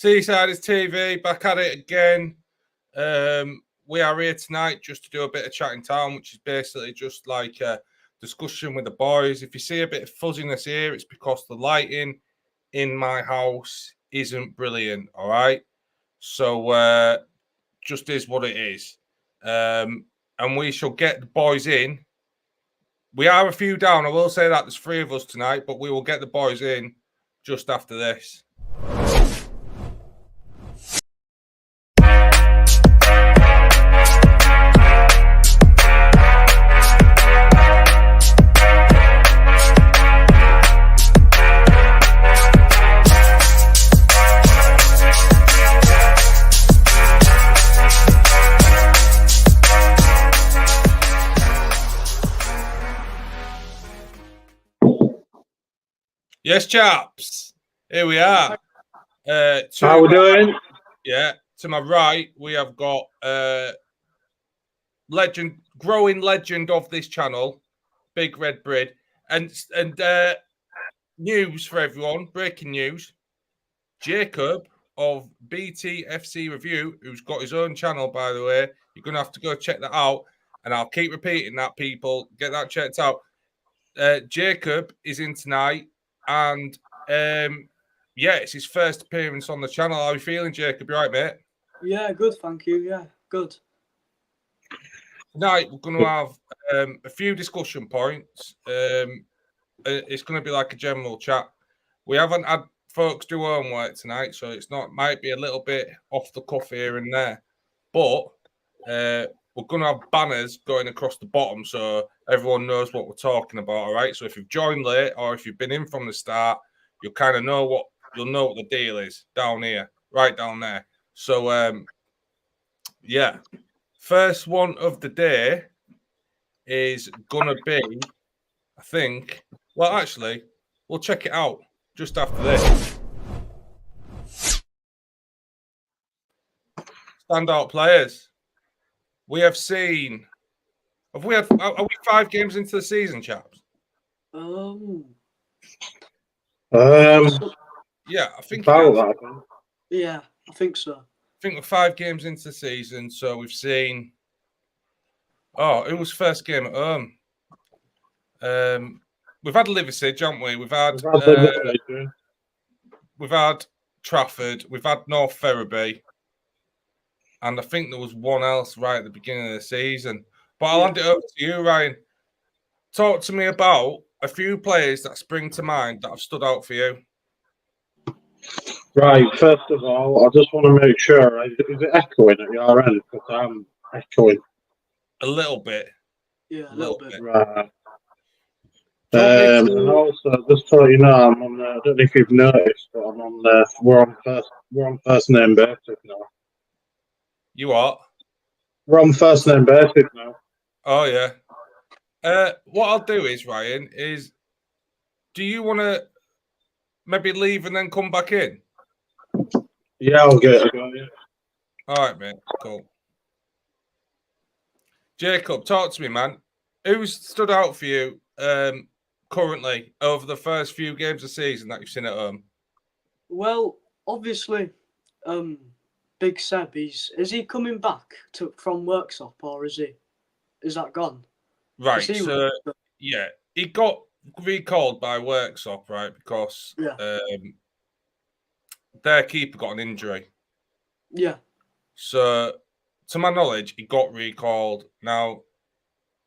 Seasiders TV, back at it again. We are here tonight just to do a bit of chatting town, which is basically just like a discussion with the boys. If you see a bit of fuzziness here, it's because the lighting in my house isn't brilliant, all right? So just is what it is. And we shall get the boys in. We are a few down. I will say that there's 3 of us tonight, but we will get the boys in just after this. Yes, chaps. Here we are. How we doing? Yeah. To my right, we have got growing legend of this channel, Big Red Brid, and news for everyone. Breaking news: Jacob of BTFC Review, who's got his own channel, by the way. You're gonna have to go check that out, and I'll keep repeating that. People, get that checked out. Jacob is in tonight. And yeah, it's his first appearance on the channel. How are you feeling, Jacob? You right, mate? Yeah, good, thank you. Yeah, good. Tonight we're going to have a few discussion points. It's going to be like a general chat. We haven't had folks do homework tonight, so might be a little bit off the cuff here and there. But we're going to have banners going across the bottom so everyone knows what we're talking about, all right? So if you've joined late or if you've been in from the start, you'll kind of know what the deal is down here, right down there. So, yeah. First one of the day is going to be, I think, well, actually, we'll check it out just after this. Standout players. We have seen. Are we 5 games into the season, chaps? Yeah, I think. Yeah, I think so. I think we're 5 games into the season, so we've seen. Oh, it was first game at home. We've had Liverpool, haven't we? We've had Trafford. We've had North Ferriby. And I think there was one else right at the beginning of the season. But I'll hand it over to you, Ryan. Talk to me about a few players that spring to mind that have stood out for you. Right, first of all, I just want to make sure, is it echoing at your end? Because I'm echoing. A little bit. Yeah, a little bit. Right. And also, just to let you know, I'm on. I don't know if you've noticed, but I'm on. We're on first name basis now. You are? We're on first name basis now. Oh yeah. What I'll do is, Ryan, do you want to maybe leave and then come back in? Yeah, I'll get it. Yeah. All right, mate. Cool. Jacob, talk to me, man. Who's stood out for you currently over the first few games of the season that you've seen at home? Well, obviously, Big Seb, is he coming back from Worksop or is that gone? Right. So yeah, he got recalled by Worksop, right? Because their keeper got an injury. Yeah. So to my knowledge, he got recalled. Now,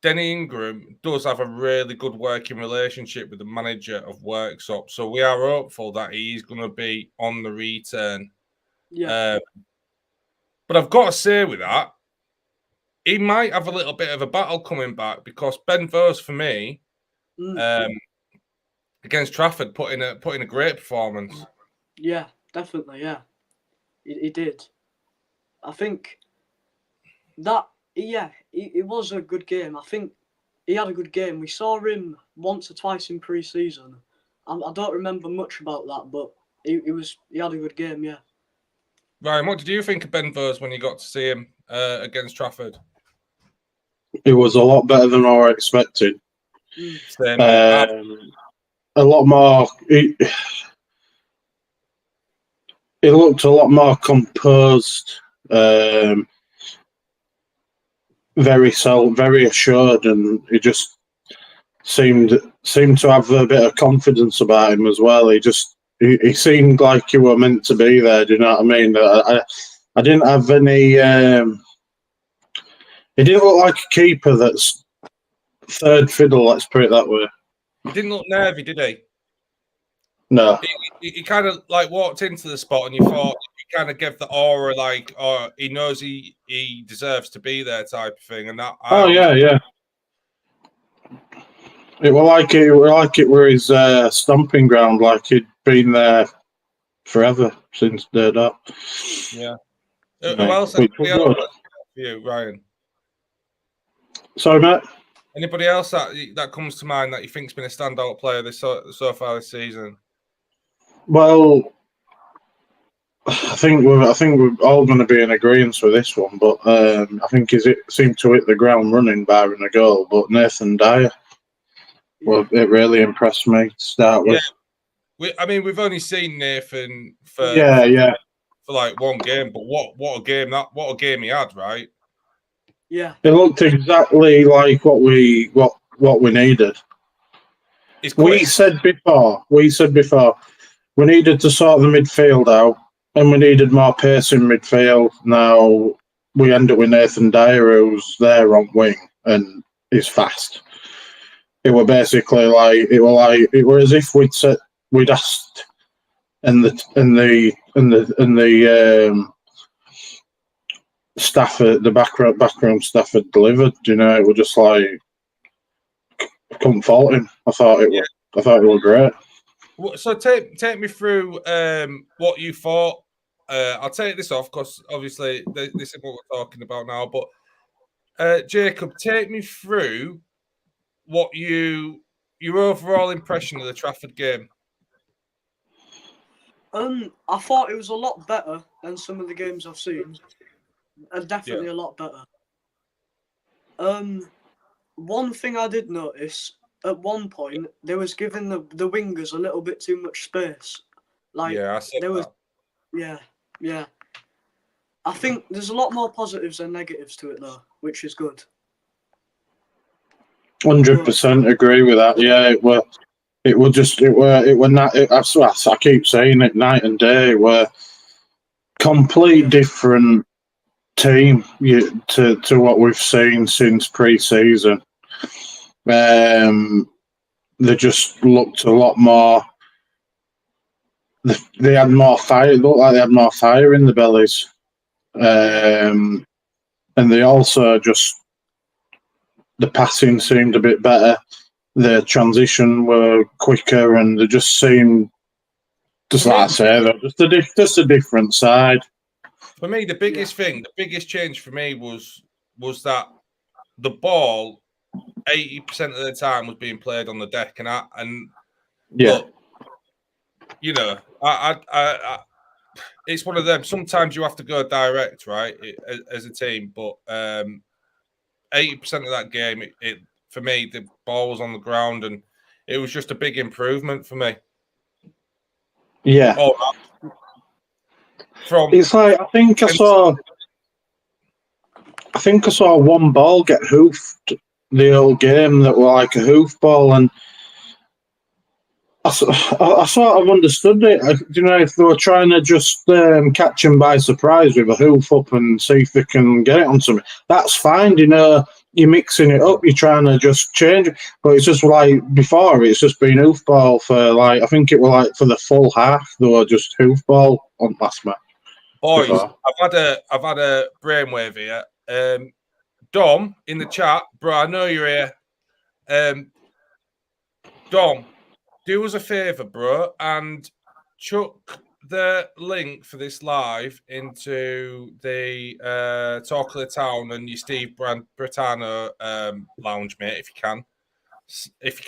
Denny Ingram does have a really good working relationship with the manager of Worksop, so we are hopeful that he's going to be on the return. Yeah. But I've got to say with that, he might have a little bit of a battle coming back because Ben Vos, for me, against Trafford, put in a great performance. Yeah, definitely. Yeah, he did. I think that. Yeah, it was a good game. I think he had a good game. We saw him once or twice in pre-season. I don't remember much about that, but he had a good game. Yeah. Ryan, what did you think of Ben Vos when you got to see him against Trafford? It was a lot better than I expected. A lot more. he looked a lot more composed, very assured, and he just seemed to have a bit of confidence about him as well. He seemed like he were meant to be there. Do you know what I mean? I didn't have any. He didn't look like a keeper that's third fiddle. Let's put it that way. He didn't look nervy, did he? No. He kind of like walked into the spot, and you thought he kind of gave the aura like, oh, he knows he deserves to be there type of thing. And that. Yeah. It were like it were his stomping ground, like he'd been there forever since day dot. Yeah. Who else? Anybody else for you, Ryan? Sorry, mate. Anybody else that comes to mind that you think's been a standout player so far this season? Well, I think we're all going to be in agreement with this one, but I think it seemed to hit the ground running, barring a goal. But Nathan Dyer, well, it really impressed me to start with. We've only seen Nathan for like one game, but what a game he had, right? Yeah, it looked exactly like what we needed. We said before we needed to sort the midfield out, and we needed more pace in midfield. Now we end up with Nathan Dyer, who's there on wing and is fast. It were basically like it were as if we'd asked, and the staff at the backroom staff had delivered. You know, it was just like I couldn't fault him. I thought it was great. So take me through what you thought. I'll take this off because obviously this is what we're talking about now. But Jacob, take me through what your overall impression of the Trafford game. I thought it was a lot better than some of the games I've seen, and definitely a lot better. One thing I did notice at one point, they was giving the wingers a little bit too much space. Like I said there was, that. Yeah. I think there's a lot more positives than negatives to it though, which is good. 100% agree with that. Yeah, I keep saying it night and day. We're complete different team to what we've seen since pre-season. They just looked a lot more. They had more fire. It looked like they had more fire in the bellies, and they also just the passing seemed a bit better. The transition were quicker, and they just seemed like I say, they're just a different side. For me, the biggest change for me was that the ball 80% of the time was being played on the deck, look, you know, I it's one of them. Sometimes you have to go direct, right, as a team, but 80% of that game, it for me, the ball was on the ground, and it was just a big improvement for me. Yeah. It's like I think I saw one ball get hoofed the whole game that were like a hoof ball, and I sort of understood it. You know, if they were trying to just catch him by surprise with a hoof up and see if they can get it onto me, that's fine. You know, you're mixing it up, you're trying to just change it. But it's just like before, it's just been hoof ball for like, I think it was like for the full half, they were just hoof ball on last match. Boys, I've had a brainwave here. Dom in the chat, bro, I know you're here. Dom, do us a favour, bro, and chuck the link for this live into the Talk of the Town and your Steve Britanno lounge, mate, if you can. If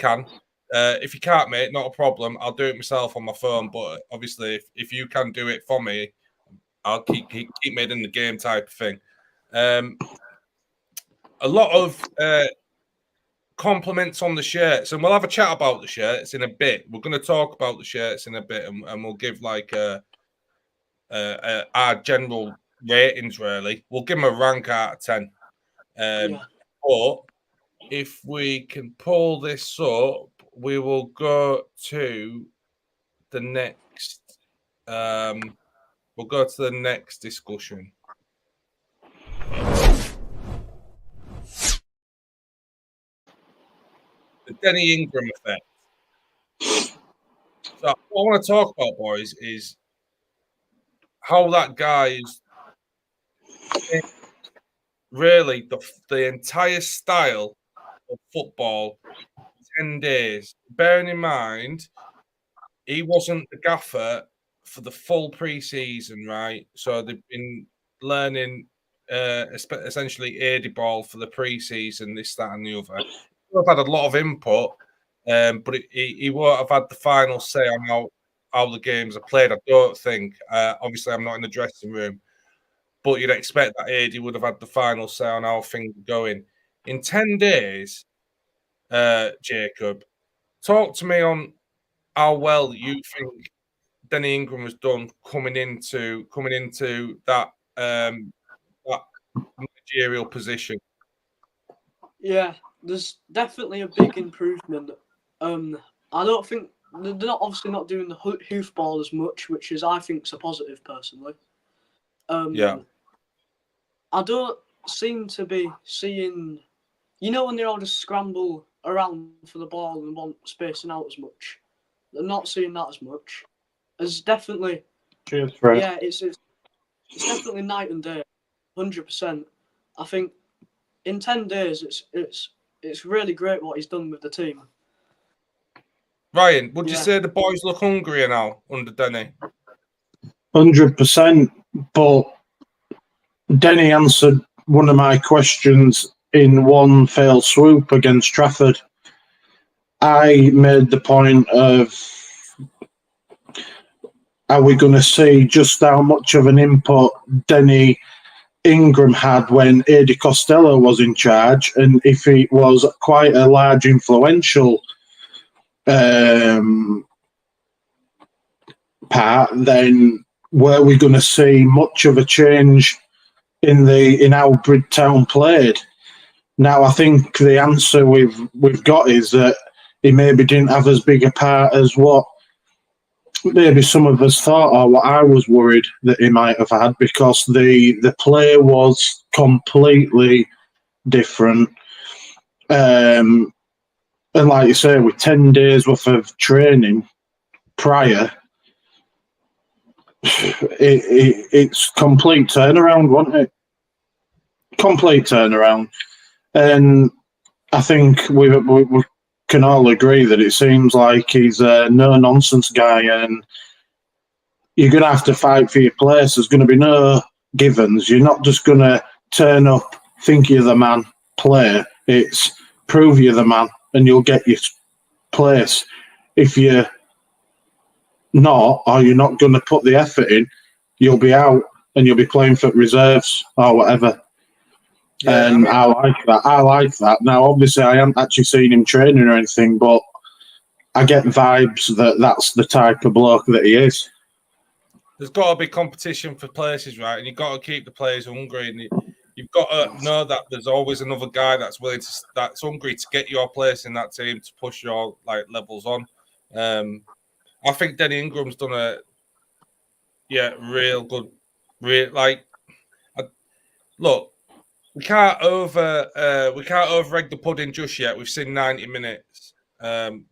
you can't, mate, not a problem. I'll do it myself on my phone, but obviously if you can do it for me, I'll keep made in the game type of thing. A lot of compliments on the shirts, and we'll have a chat about the shirts in a bit. We're going to talk about the shirts in a bit, and we'll give like our general ratings, really. We'll give them a rank out of 10. But if we can pull this up, we will go to the next. We'll go to the next discussion. The Denny Ingram effect. So what I want to talk about, boys, is how that guy is really the entire style of football 10 days. Bearing in mind, he wasn't the gaffer for the full pre-season, right? So they've been learning essentially AD ball for the pre-season, this, that, and the other. He'll have had a lot of input, but he won't have had the final say on how the games are played. I don't think. Obviously, I'm not in the dressing room, but you'd expect that AD would have had the final say on how things are going. In 10 days, Jacob, talk to me on how well you think Denny Ingram has done coming into that that managerial position. Yeah, there's definitely a big improvement. I don't think they're obviously not doing the hoofball as much, which is I think is a positive personally. I don't seem to be seeing, when they all just scramble around for the ball and want spacing out as much. They're not seeing that as much. It's definitely, cheers, Fred. Yeah, it's definitely night and day, 100%. I think in 10 days, it's really great what he's done with the team. Ryan, would you say the boys look hungrier now under Denny? 100%. But Denny answered one of my questions in one fell swoop against Trafford. I made the point of, are we going to see just how much of an input Denny Ingram had when Eddie Costello was in charge, and if he was quite a large influential part, then were we going to see much of a change in how Bridlington Town played? Now, I think the answer we've got is that he maybe didn't have as big a part as what maybe some of us thought, or what I was worried that he might have had, because the play was completely different. And like you say, with 10 days worth of training prior, it's complete turnaround, wasn't it? Complete turnaround. And I think we can all agree that it seems like he's a no-nonsense guy, and you're going to have to fight for your place. There's going to be no givens. You're not just going to turn up, think you're the man, play. It's prove you're the man, and you'll get your place. If you're not, or you're not going to put the effort in, you'll be out, and you'll be playing for reserves or whatever. Yeah, and I like that. Now, obviously, I haven't actually seen him training or anything, but I get vibes that that's the type of bloke that he is. There's got to be competition for places, right? And you've got to keep the players hungry, and you've got to know that there's always another guy that's hungry to get your place in that team to push your levels on. I think Denny Ingram's done real good. Look. We can't over-egg the pudding just yet. We've seen 90 minutes.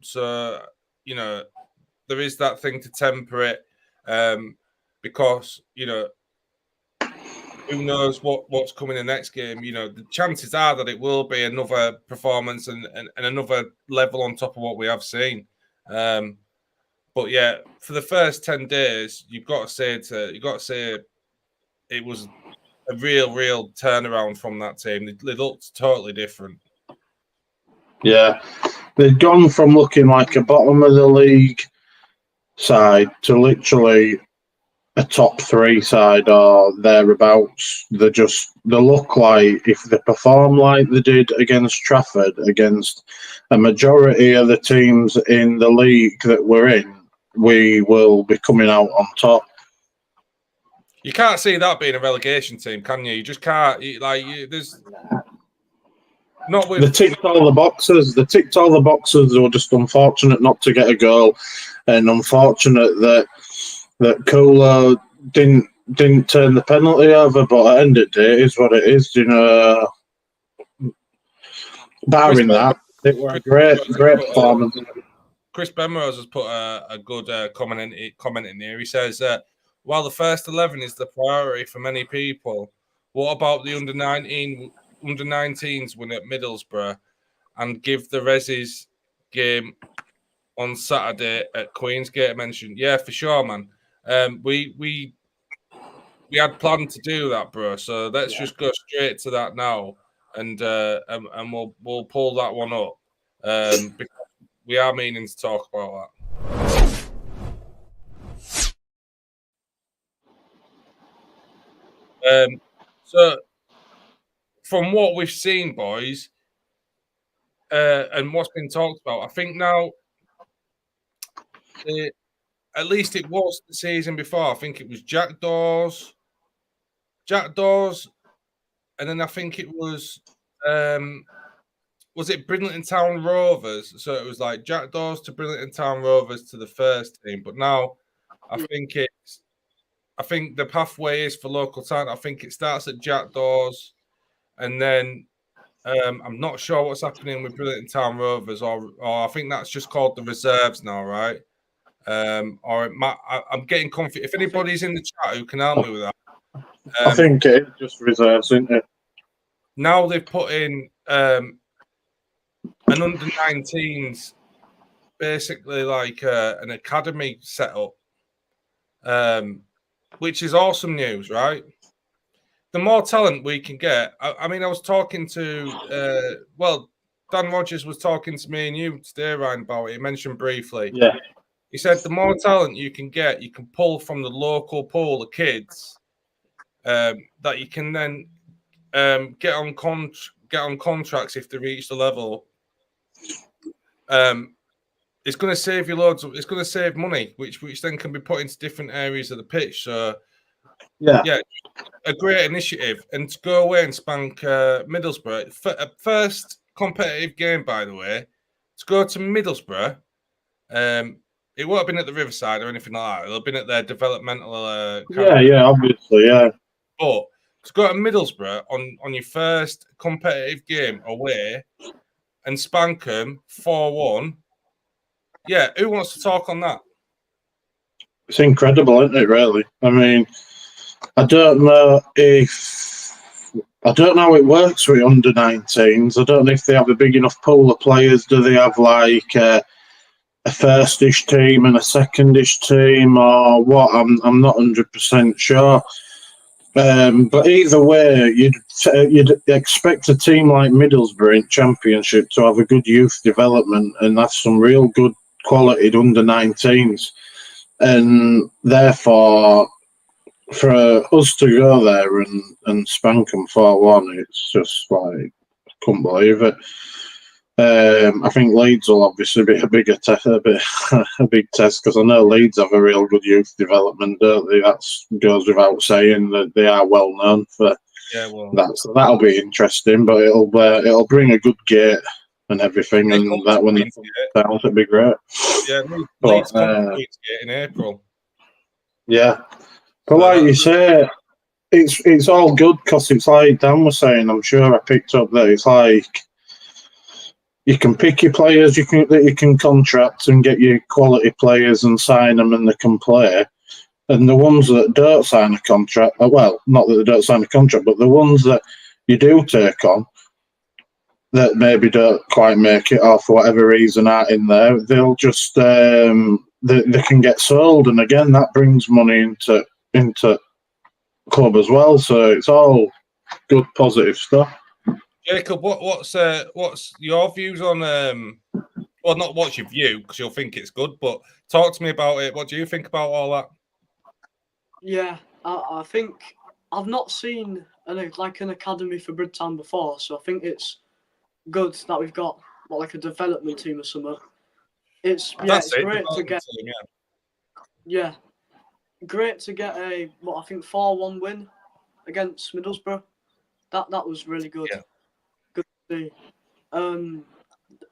So, there is that thing to temper it. Because, who knows what's coming in the next game. The chances are that it will be another performance and another level on top of what we have seen. But yeah, for the first 10 days, you've got to say it was a real turnaround from that team. They looked totally different. Yeah. They'd gone from looking like a bottom of the league side to literally a top 3 side or thereabouts. They look like, if they perform like they did against Trafford, against a majority of the teams in the league that we're in, we will be coming out on top. You can't see that being a relegation team, can you? You just can't. There's not with. They ticked all the boxes. They ticked all the boxes. They were just unfortunate not to get a goal, and unfortunate that Kula didn't turn the penalty over. But at the end of the day, it is what it is. You know, barring that, it was a great performance. Chris Benrose has put a good comment in here. He says, while the first 11 is the priority for many people, what about the under-19s win at Middlesbrough and give the Resis game on Saturday at Queensgate mentioned? Yeah, for sure, man. We had planned to do that, bro. So let's just go straight to that now, and we'll pull that one up because we are meaning to talk about that. So from what we've seen, boys, and what's been talked about, I think now, at least it was the season before. I think it was Jackdaws, and then I think it was it Bridlington Town Rovers? So it was like Jackdaws to Bridlington Town Rovers to the first team. But now I think the pathway is for local talent. I think it starts at Jackdaws, and then I'm not sure what's happening with Bridlington Town Rovers, or I think that's just called the reserves now, right? I'm getting confused. If anybody's in the chat who can help me with that, I think it's just reserves, isn't it? Now they've put in an under-19s, basically like an academy setup, which is awesome news, right? The more talent we can get. I mean, I was talking to, Dan Rogers was talking to me and you today, Ryan, about it. He mentioned briefly. Yeah. He said the more talent you can get, you can pull from the local pool of kids that you can then get on contracts if they reach the level. It's going to save you loads. It's going to save money, which then can be put into different areas of the pitch. So, yeah, a great initiative. And to go away and spank Middlesbrough, first competitive game, by the way, to go to Middlesbrough. It won't have been at the Riverside or anything like that. It'll have been at their developmental. Obviously, yeah. But to go to Middlesbrough on your first competitive game away and spank them 4-1. Yeah, who wants to talk on that? It's incredible, isn't it, really? I mean, I don't know how it works with under-19s. I don't know if they have a big enough pool of players. Do they have like a first-ish team and a second-ish team or what? I'm not 100% sure. But either way, you'd expect a team like Middlesbrough in Championship to have a good youth development and have some real good quality under-19s. And therefore, for us to go there and spank them 4-1, it's just like, I couldn't believe it. I think Leeds will obviously be a big test because I know Leeds have a real good youth development, don't they? That goes without saying that they are well known for that. So that'll be interesting, but it'll bring a good gate and everything, and that when it comes down, it'll be great. Yeah, Leeds Queensgate in April. Yeah, but like you say, it's all good because it's like Dan was saying. I'm sure I picked up that it's like. You can pick your players that you can contract and get your quality players and sign them and they can play. And the ones that don't sign a contract, well, not that they don't sign a contract, but the ones that you do take on that maybe don't quite make it or for whatever reason aren't in there, they'll just they can get sold. And again, that brings money into club as well. So it's all good, positive stuff. Jacob, what's your views on well, not what's your view because you'll think it's good, but talk to me about it. What do you think about all that? Yeah, I think I've not seen an academy for Bridtown before, so I think it's good that we've got like a development team or something. It's great to get. Team, yeah, great to get a 4-1 win against Middlesbrough. That was really good. Yeah. Good to see.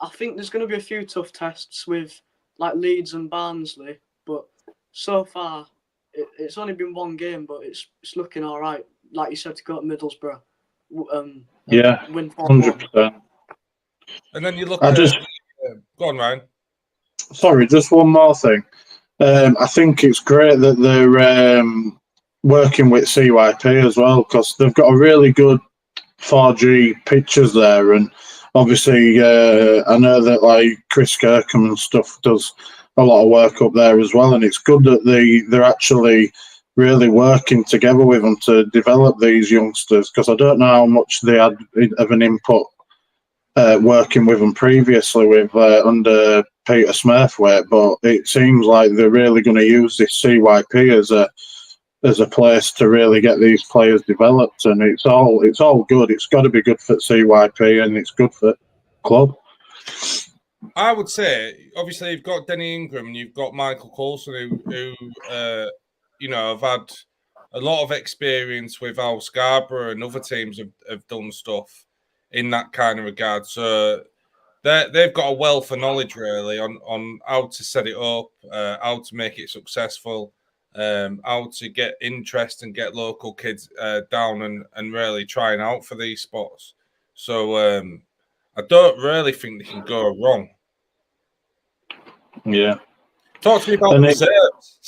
I think there's going to be a few tough tests with like Leeds and Barnsley, but so far it's only been one game, but it's looking all right. Like you said, to go to Middlesbrough, win 4-1. 100%. And then you look I at just go on, Ryan. sorry, just one more thing. I think it's great that they're working with CYP as well, because they've got a really good 4G pictures there, and obviously I know that like Chris Kirkham and stuff does a lot of work up there as well, and it's good that they're actually really working together with them to develop these youngsters, because I don't know how much they had of an input working with them previously with under Peter Smurthwaite, but it seems like they're really going to use this CYP as a place to really get these players developed, and it's all good. It's got to be good for CYP, and it's good for the club. I would say, obviously, you've got Denny Ingram and you've got Michael Coulson, who have had a lot of experience with how Scarborough and other teams have done stuff in that kind of regard. So they've got a wealth of knowledge, really, on how to set it up, how to make it successful, how to get interest and get local kids down and really trying out for these spots. So I don't really think they can go wrong. Yeah. Talk to me about reserves.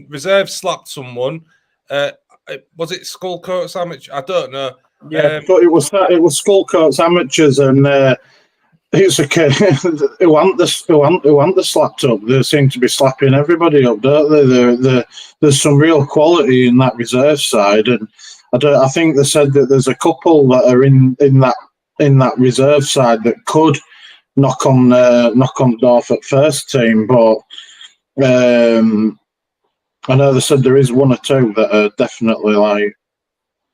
Reserves slapped someone. Was it Skullcoats Amateur? I don't know. Yeah, but it was Skullcoats Amateurs, and it's a kid who want the slapped up. They seem to be slapping everybody up, don't they? There's some real quality in that reserve side, and I think they said that there's a couple that are in that reserve side that could knock on the door for first team, but I know they said there is one or two that are definitely like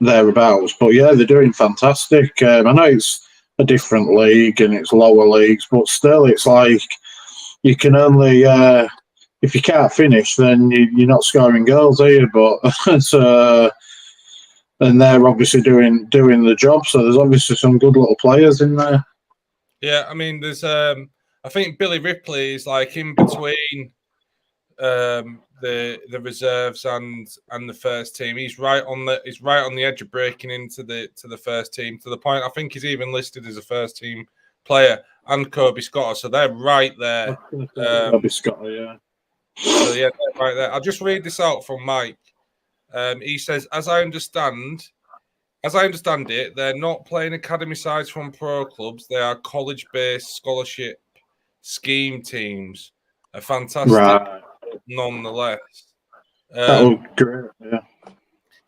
thereabouts. But yeah, they're doing fantastic. I know it's a different league and it's lower leagues, but still, it's like you can only if you can't finish, then you're not scoring goals, are you? But so, and they're obviously doing the job. So there's obviously some good little players in there. Yeah, I mean, there's I think Billy Ripley is like in between the reserves and the first team. He's right on the edge of breaking into the first team, to the point I think he's even listed as a first team player, and Kobe Scott. So they're right there. Kobe Scott, yeah. So yeah, they're right there. I'll just read this out from Mike. He says, as I understand it, they're not playing academy sides from pro clubs. They are college-based scholarship scheme teams. A fantastic, nonetheless. That was great. Yeah.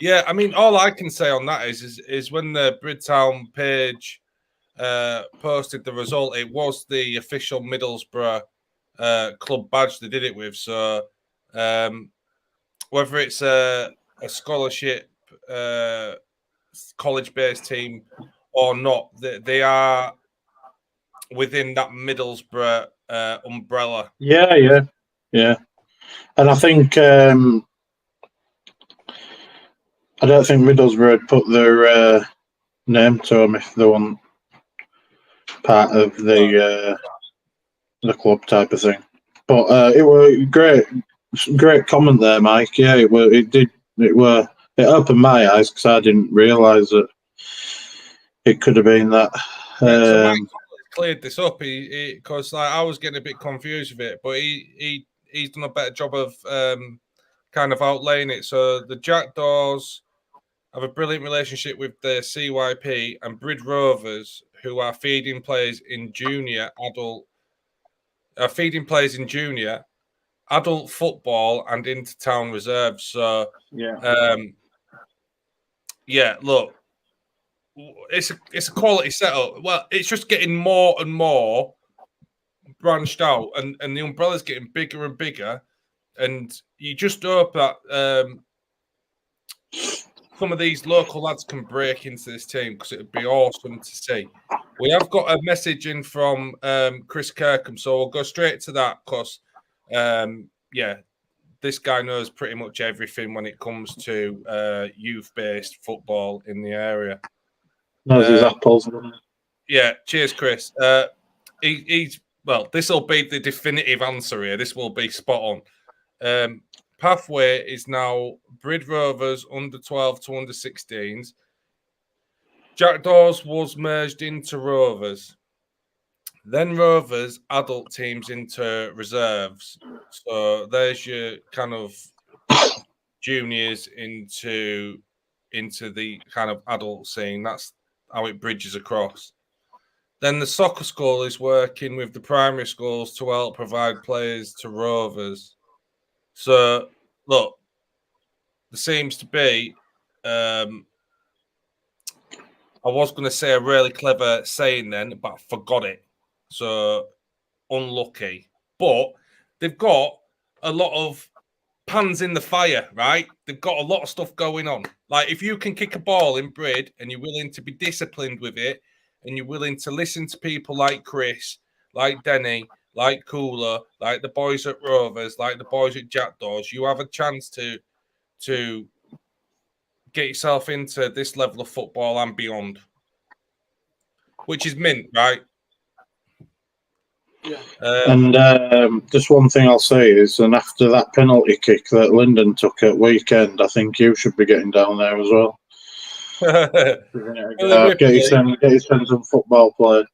Yeah, I mean, all I can say on that is when the Bridtown page posted the result, it was the official Middlesbrough club badge they did it with. So whether it's a scholarship college-based team or not, they are within that Middlesbrough umbrella. Yeah. And I think I don't think Middlesbrough had put their name to them if they weren't part of the club type of thing. But it was great comment there, Mike. Yeah, it opened my eyes because I didn't realise that it could have been that. So Mike cleared this up because I was getting a bit confused with it, but he's done a better job of kind of outlaying it. So the Jackdaws have a brilliant relationship with the CYP and Brid Rovers, who are feeding players in junior adult football and intertown reserves. So look, it's a quality setup. Well, it's just getting more and more branched out, and the umbrella's getting bigger and bigger, and you just hope that some of these local lads can break into this team, because it would be awesome to see. We have got a message in from Chris Kirkham, so we'll go straight to that, because the this guy knows pretty much everything when it comes to youth-based football in the area. Knows his apples. Yeah, cheers, Chris. He's well. This will be the definitive answer here. This will be spot on. Pathway is now Brid Rovers under 12 to under 16s. Jackdaws was merged into Rovers. Then Rovers adult teams into reserves. So there's your kind of juniors into the kind of adult scene. That's how it bridges across. Then the soccer school is working with the primary schools to help provide players to Rovers. So look, there seems to be I was going to say a really clever saying then, but I forgot it. So unlucky. But they've got a lot of pans in the fire, right? They've got a lot of stuff going on. Like if you can kick a ball in Brid and you're willing to be disciplined with it and you're willing to listen to people like Chris, like Denny, like Cooler, like the boys at Rovers, like the boys at Jackdaws, you have a chance to get yourself into this level of football and beyond, which is mint, right? Yeah. And just one thing I'll say is, and after that penalty kick that Lyndon took at weekend, I think you should be getting down there as well. Get yourself some football play.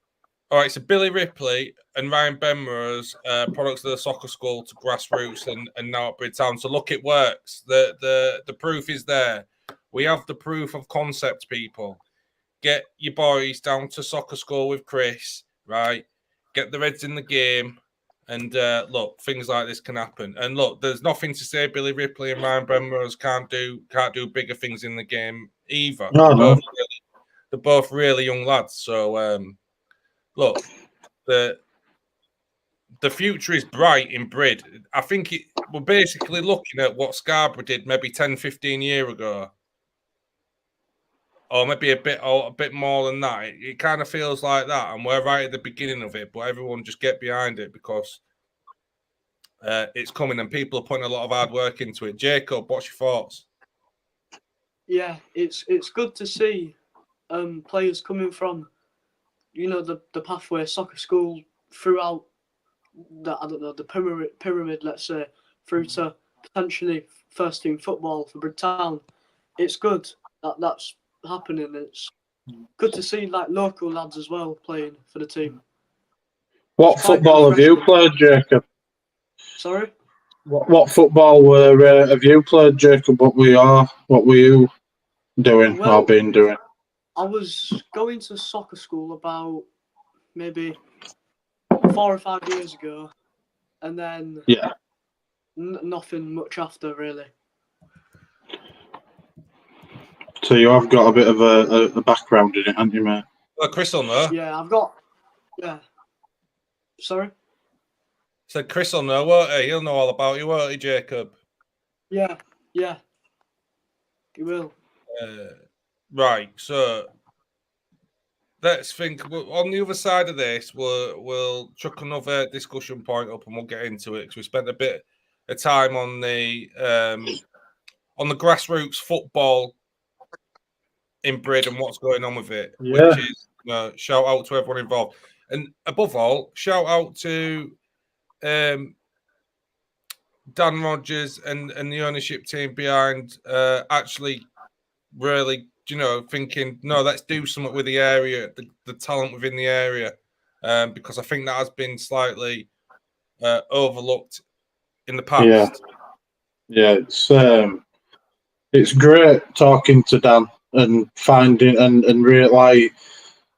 All right, so Billy Ripley and Ryan Benrose, products of the soccer school to Grassroots and now at Bridtown. So look, it works. The proof is there. We have the proof of concept, people. Get your boys down to soccer school with Chris, right? Get the Reds in the game, and look, things like this can happen. And look, there's nothing to say Billy Ripley and Ryan Benrose can't do bigger things in the game either. No. They're both really young lads. So look, the future is bright in Brid. I think we're basically looking at what Scarborough did maybe 10, 15 years ago. Or maybe a bit more than that. It kind of feels like that, and we're right at the beginning of it. But everyone just get behind it because it's coming, and people are putting a lot of hard work into it. Jacob, what's your thoughts? Yeah, it's good to see players coming from, the Pathway Soccer School throughout the pyramid, let's say, through to potentially first team football for Bridtown. It's good that's happening. It's good to see like local lads as well playing for the team. What football have you played, Jacob? Sorry? What football have you played, Jacob? What were you doing or been doing? I was going to soccer school about maybe 4 or 5 years ago, and then nothing much after, really. So you have got a bit of a background in it, haven't you, mate? Well, Chris will know. Yeah, I've got. Yeah. Sorry? So Chris will know, won't he? He'll know all about you, won't he, Jacob? Yeah. He will. Right, so let's think. On the other side of this, we'll chuck another discussion point up and we'll get into it because we spent a bit of time on the grassroots football in Brid and what's going on with it, which is shout out to everyone involved. And above all, shout out to Dan Rogers and the ownership team behind actually really, thinking, no, let's do something with the area, the talent within the area, because I think that has been slightly overlooked in the past. Yeah, it's great talking to Dan and finding and really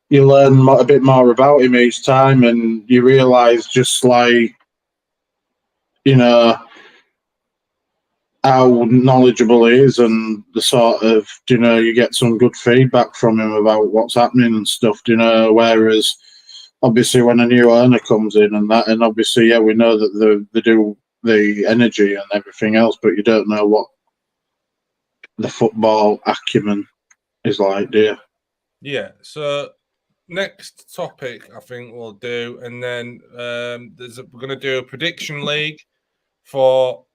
you learn a bit more about him each time, and you realise just how knowledgeable he is, and the sort of you get some good feedback from him about what's happening and stuff. Whereas obviously when a new owner comes in and obviously we know that they do the energy and everything else, but you don't know what the football acumen is like, do you? Yeah. So next topic I think we'll do, and then we're going to do a prediction league for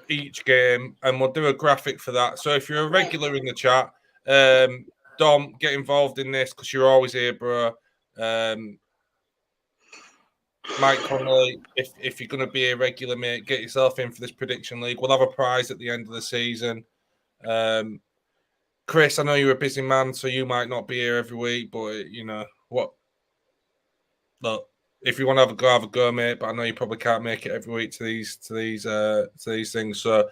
each game, and we'll do a graphic for that. So if you're a regular in the chat, Dom, get involved in this because you're always here, bro. Mike Connolly, if you're going to be a regular, mate, get yourself in for this prediction league. We'll have a prize at the end of the season. Chris, I know you're a busy man, so you might not be here every week, but you know what? Look, if you want to have a go, mate. But I know you probably can't make it every week to these things. So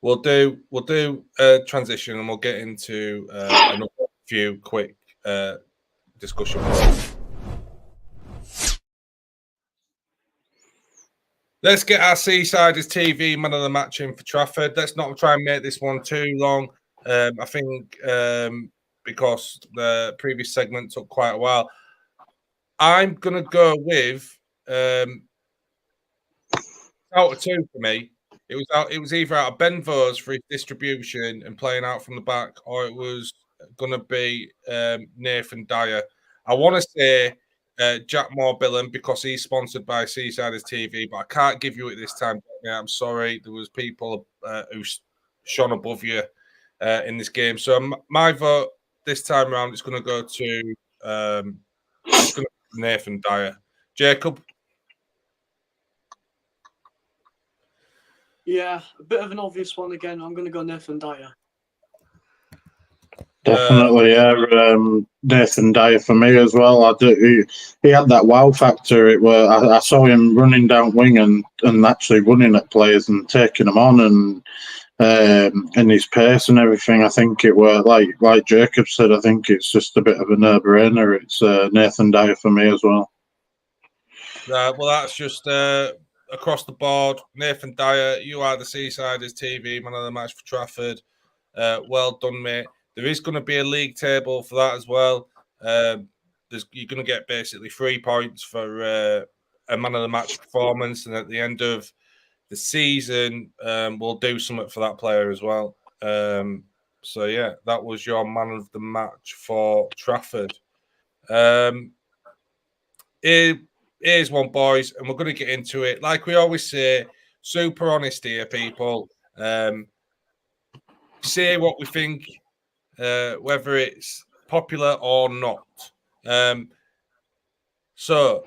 we'll do a transition, and we'll get into another few quick discussion. Let's get our Seasiders TV man of the match in for Trafford. Let's not try and make this one too long. I think because the previous segment took quite a while. I'm going to go with out of two for me. It was either out of Benvo's for his distribution and playing out from the back, or it was going to be Nathan Dyer. I want to say Jack Morbillen because he's sponsored by Seasiders TV, but I can't give you it this time. I'm sorry. There was people who shone above you in this game. So my vote this time around is going to go to Nathan Dyer. Jacob? Yeah, a bit of an obvious one again. I'm going to go Nathan Dyer. Definitely, Nathan Dyer for me as well. He had that wow factor. I saw him running down wing and actually running at players and taking them on, and his pace and everything. I think it were like Jacob said. I think it's just a bit of a no-brainer. It's Nathan Dyer for me as well. Well, that's just across the board. Nathan Dyer, you are the Seasiders TV man of the match for Trafford. Well done, mate. There is going to be a league table for that as well. You're going to get basically 3 points for a man of the match performance, and at the end of the season, we'll do something for that player as well. So yeah, that was your man of the match for Trafford. Here's one, boys, and we're going to get into it. Like we always say, super honest here, people. Say what we think. Whether it's popular or not. So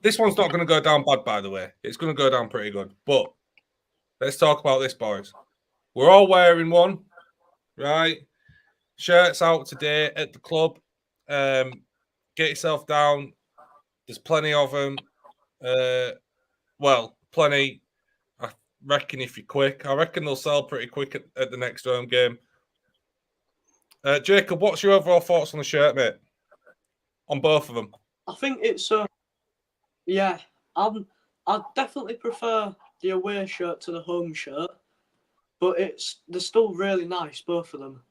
this one's not going to go down bad, by the way. It's going to go down pretty good. But let's talk about this, boys. We're all wearing one, right? Shirts out today at the club. Get yourself down. There's plenty of them. Plenty. I reckon if you're quick. I reckon they'll sell pretty quick at the next home game. Jacob, what's your overall thoughts on the shirt, mate? On both of them? I think it's I definitely prefer the away shirt to the home shirt, but they're still really nice, both of them.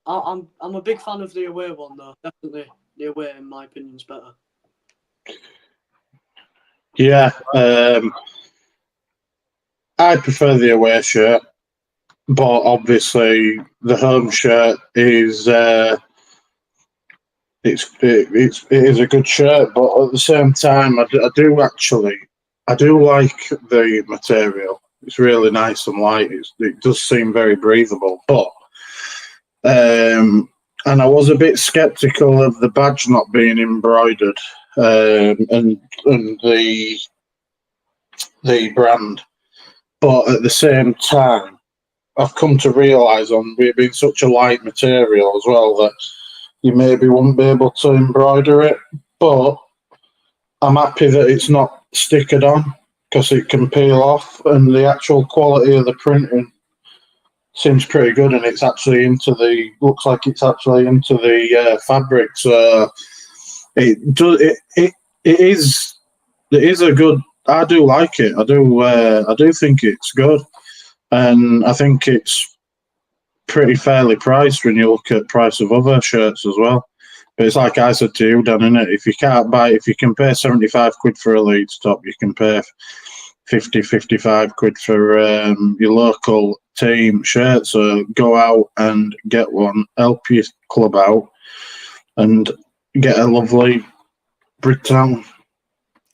I'm a big fan of the away one though. Definitely the away, in my opinion, is better. Yeah, I prefer the away shirt. But obviously, the home shirt is it is a good shirt. But at the same time, I do like the material. It's really nice and light. It does seem very breathable. But and I was a bit skeptical of the badge not being embroidered and the brand. But at the same time, I've come to realise on it being such a light material as well that you maybe wouldn't be able to embroider it. But I'm happy that it's not stickered on because it can peel off, and the actual quality of the printing seems pretty good, and it's actually looks like it's actually into the fabric. So it is a good. I do like it. I do think it's good. And I think it's pretty fairly priced when you look at price of other shirts as well. But it's like I said to you, Dan, isn't it? If you can pay 75 quid for a Leeds top, you can pay 50, 55 quid for your local team shirt. So go out and get one, help your club out, and get a lovely Bridlington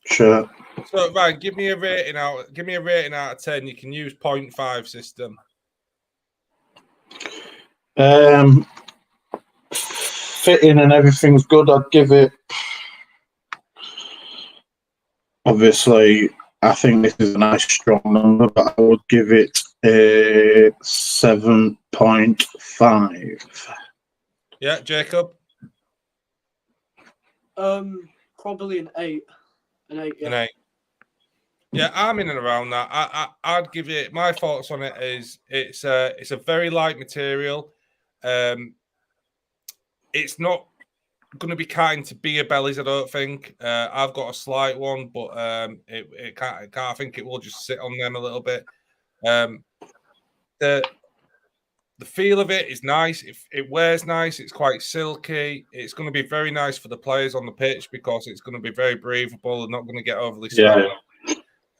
shirt. So Ryan, give me a rating out of 10. You can use 0.5 system. Fitting and everything's good. I'd give it. Obviously, I think this is a nice strong number, but I would give it a 7.5. Yeah, Jacob. Probably an 8. An 8. Yeah. An 8. Yeah, I'm in and around that. I'd give it. My thoughts on it is it's a very light material. It's not going to be kind to beer bellies, I don't think. I've got a slight one, but it can't. I think it will just sit on them a little bit. The feel of it is nice. It wears nice. It's quite silky. It's going to be very nice for the players on the pitch because it's going to be very breathable and not going to get overly sweaty.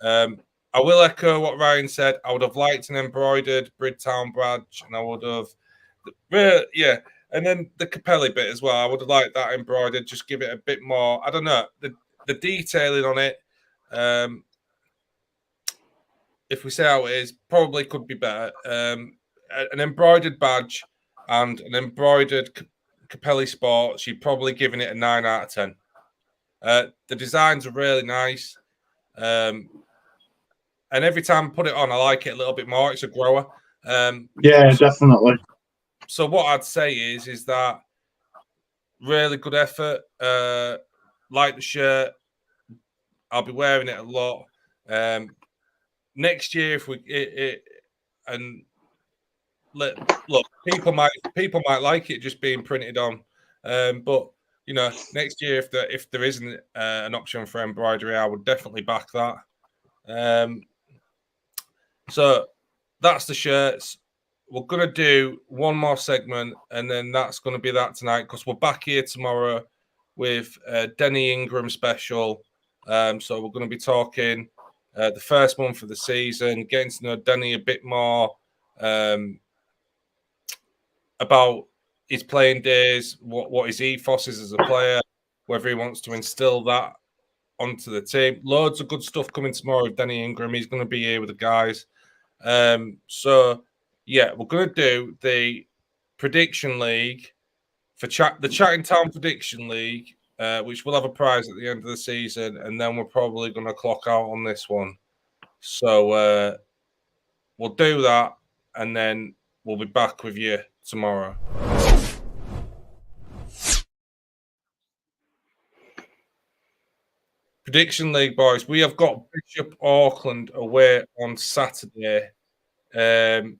I will echo what Ryan said. I would have liked an embroidered Bridtown badge, and I would have, and then the Capelli bit as well. I would have liked that embroidered. Just give it a bit more. I don't know the detailing on it. If we say how it is, probably could be better. An embroidered badge and an embroidered Capelli Sports, you're probably giving it a 9 out of 10. The designs are really nice. And every time I put it on, I like it a little bit more. It's a grower. Definitely. So what I'd say is that really good effort. Like the shirt. I'll be wearing it a lot. Next year, if we look, people might like it just being printed on, but next year if there isn't an option for embroidery, I would definitely back that. So that's the shirts. We're gonna do one more segment, and then that's gonna be that tonight because we're back here tomorrow with Denny Ingram special. So we're going to be talking the first month of the season, getting to know Denny a bit more about his playing days, what his ethos is as a player, whether he wants to instill that onto the team. Loads of good stuff coming tomorrow with Denny Ingram. He's going to be here with the guys. So, yeah, we're going to do the prediction league for the Chatting Town Prediction League. Which will have a prize at the end of the season, and then we're probably going to clock out on this one. So we'll do that, and then we'll be back with you tomorrow. Prediction League, boys. We have got Bishop Auckland away on Saturday. I'll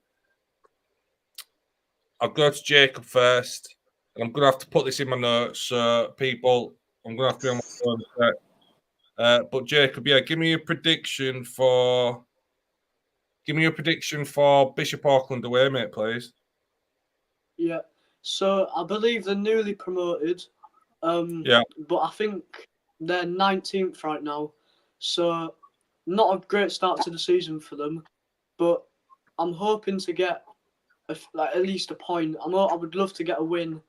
go to Jacob first. I'm going to have to put this in my notes, so people, I'm going to have to be on my phone. But Jacob, give me a prediction for Bishop Auckland away, mate, please. Yeah. So I believe they're newly promoted. But I think they're 19th right now. So not a great start to the season for them. But I'm hoping to get at least a point. I would love to get a win.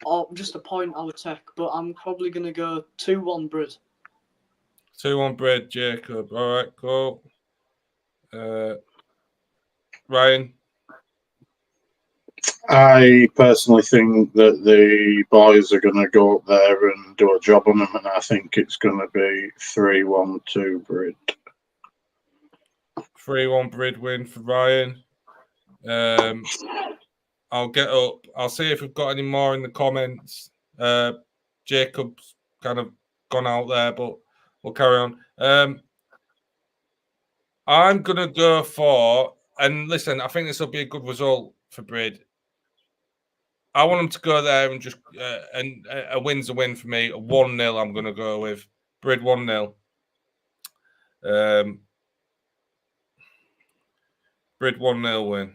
Or just a point I would take, but I'm probably going to go 2-1 Brid. 2-1 Brid, Jacob. All right, cool. Ryan? I personally think that the boys are going to go up there and do a job on them, and I think it's going to be 3-1 Brid. 3-1 Brid win for Ryan. I'll get up. I'll see if we've got any more in the comments. Jacob's kind of gone out there, but we'll carry on. I'm going to go for, and listen, I think this will be a good result for Brid. I want them to go there and just, and a win's a win for me. 1-0 I'm going to go with. Brid 1-0. Brid 1-0 win.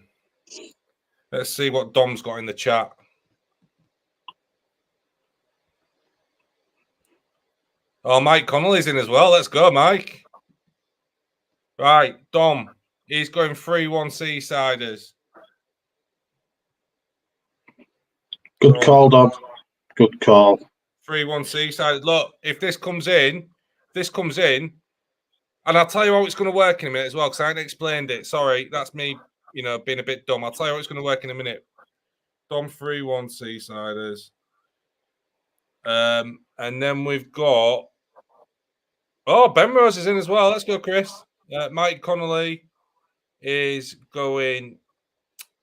Let's see what Dom's got in the chat. Oh, Mike Connolly's in as well. Let's go, Mike. Right, Dom. He's going 3-1 Seasiders. Good call, Dom. Good call. 3-1 Seasiders. Look, if this comes in, this comes in, and I'll tell you how it's going to work in a minute as well, because I haven't explained it. Sorry, that's me, being a bit dumb. I'll tell you how it's going to work in a minute. Dom 3-1 Seasiders. And then we've got... Oh, Benrose is in as well. Let's go, Chris. Mike Connolly is going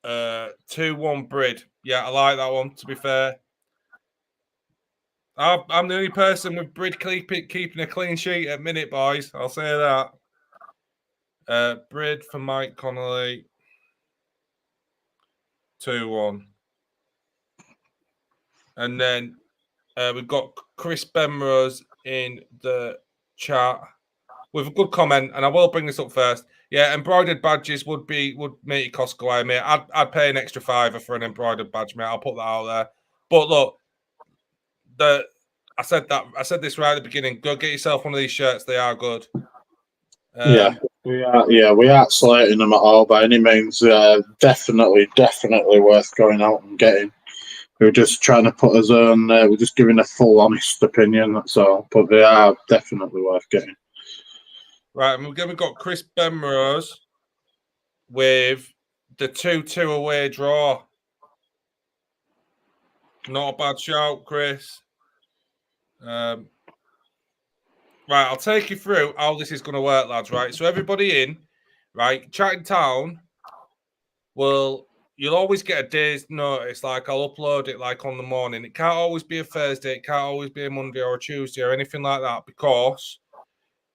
2-1 Brid. Yeah, I like that one, to be fair. I'm the only person with Brid keeping a clean sheet at minute, boys. I'll say that. Brid for Mike Connolly. 2-1. And then we've got Chris Benrose in the chat with a good comment, and I will bring this up first. Yeah, embroidered badges would make your cost go high, mate. I'd pay an extra £5 for an embroidered badge, mate. I'll put that out there. But look, I said this right at the beginning. Go get yourself one of these shirts. They are good. We aren't slating them at all by any means. Definitely worth going out and getting. We're just trying to put us on. We're just giving a full, honest opinion. That's all. But they are definitely worth getting. Right, and we've got Chris Benrose with the 2-2 away draw. Not a bad shout, Chris. Right, I'll take you through how this is going to work, lads. Right, so everybody in, right, Chatting Town you'll always get a day's notice. Like, I'll upload it like on the morning. It can't always be a Thursday. It can't always be a Monday or a Tuesday or anything like that, because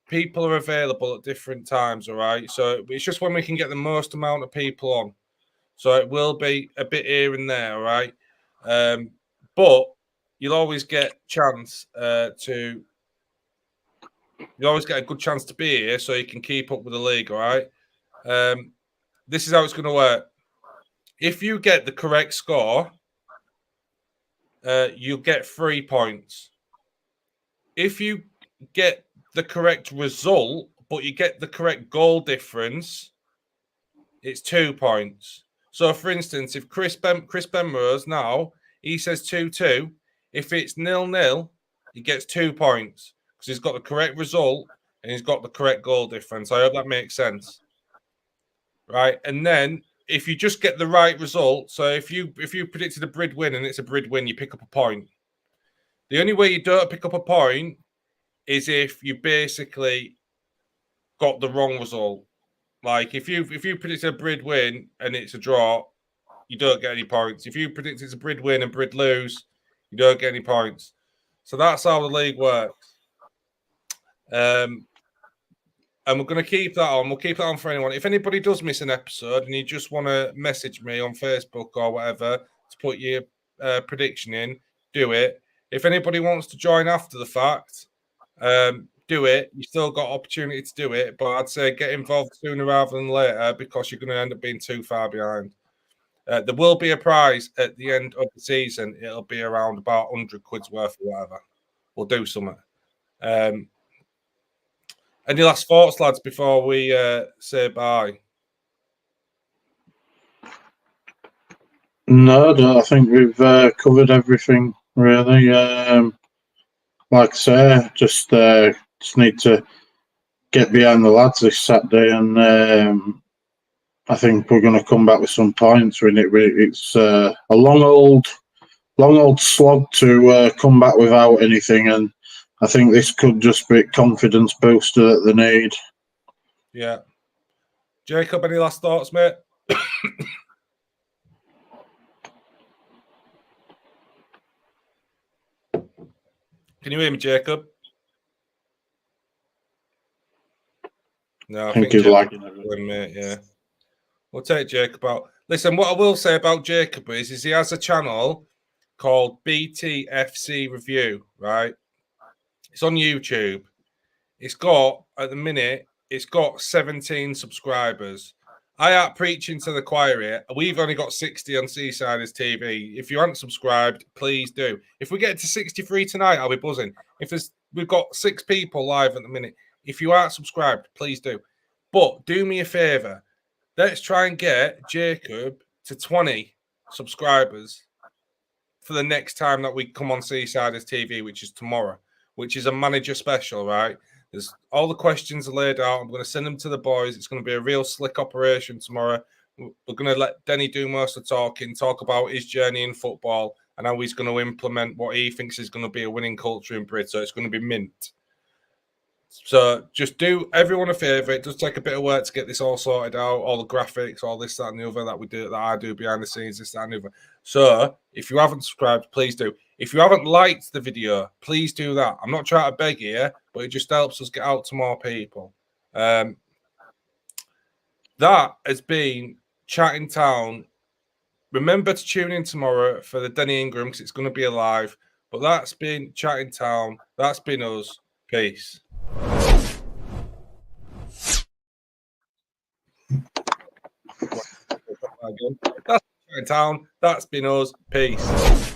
people are available at different times, all right? So it's just when we can get the most amount of people on. So it will be a bit here and there, all right? But you'll always get chance you'll always get a good chance to be here, so you can keep up with the league, all right? This is how it's going to work. If you get the correct score, you'll get 3 points. If you get the correct result, but you get the correct goal difference, it's 2 points. So, for instance, if Chris Benrose now, he says 2-2, if it's 0-0, he gets 2 points because he's got the correct result and he's got the correct goal difference. I hope that makes sense. Right, and then if you just get the right result, so if you predicted a Brid win and it's a Brid win, you pick up a point. The only way you don't pick up a point is if you basically got the wrong result. Like if you predicted a Brid win and it's a draw, you don't get any points. If you predict it's a Brid win and Brid lose, you don't get any points. So that's how the league works. And we're going to keep that on. We'll keep that on for anyone. If anybody does miss an episode and you just want to message me on Facebook or whatever to put your prediction in, do it. If anybody wants to join after the fact, do it. You still got opportunity to do it, but I'd say get involved sooner rather than later, because you're going to end up being too far behind. There will be a prize at the end of the season. It'll be around about 100 quid's worth or whatever. We'll do something. Any last thoughts, lads, before we say bye? No, I think we've covered everything, really. Like I say, just need to get behind the lads this Saturday, and I think we're going to come back with some points. It's a long old slog to come back without anything, and I think this could just be confidence booster that they need. Yeah. Jacob, any last thoughts, mate? Can you hear me, Jacob? No, I think he's lagging. Mate, yeah. We'll take Jacob out. Listen, what I will say about Jacob is he has a channel called BTFC Review, right? It's on YouTube. At the minute, it's got 17 subscribers. I am preaching to the choir here. We've only got 60 on Seasiders TV. If you haven't subscribed, please do. If we get to 63 tonight, I'll be buzzing. We've got 6 people live at the minute. If you aren't subscribed, please do. But do me a favor. Let's try and get Jacob to 20 subscribers for the next time that we come on Seasiders TV, which is tomorrow, which is a manager special, right? There's all the questions are laid out. I'm going to send them to the boys. It's going to be a real slick operation tomorrow. We're going to let Denny do most of the talking, talk about his journey in football and how he's going to implement what he thinks is going to be a winning culture in Brid. So it's going to be mint. So just do everyone a favour. It does take a bit of work to get this all sorted out, all the graphics, all this, that, and the other that I do behind the scenes, this, that, and the other. So if you haven't subscribed, please do. If you haven't liked the video, please do that. I'm not trying to beg here, but it just helps us get out to more people. That has been Chatting Town. Remember to tune in tomorrow for the Denny Ingram because it's going to be live. But that's been Chatting Town. That's been us. Peace. That's Chatting Town. That's been us. Peace.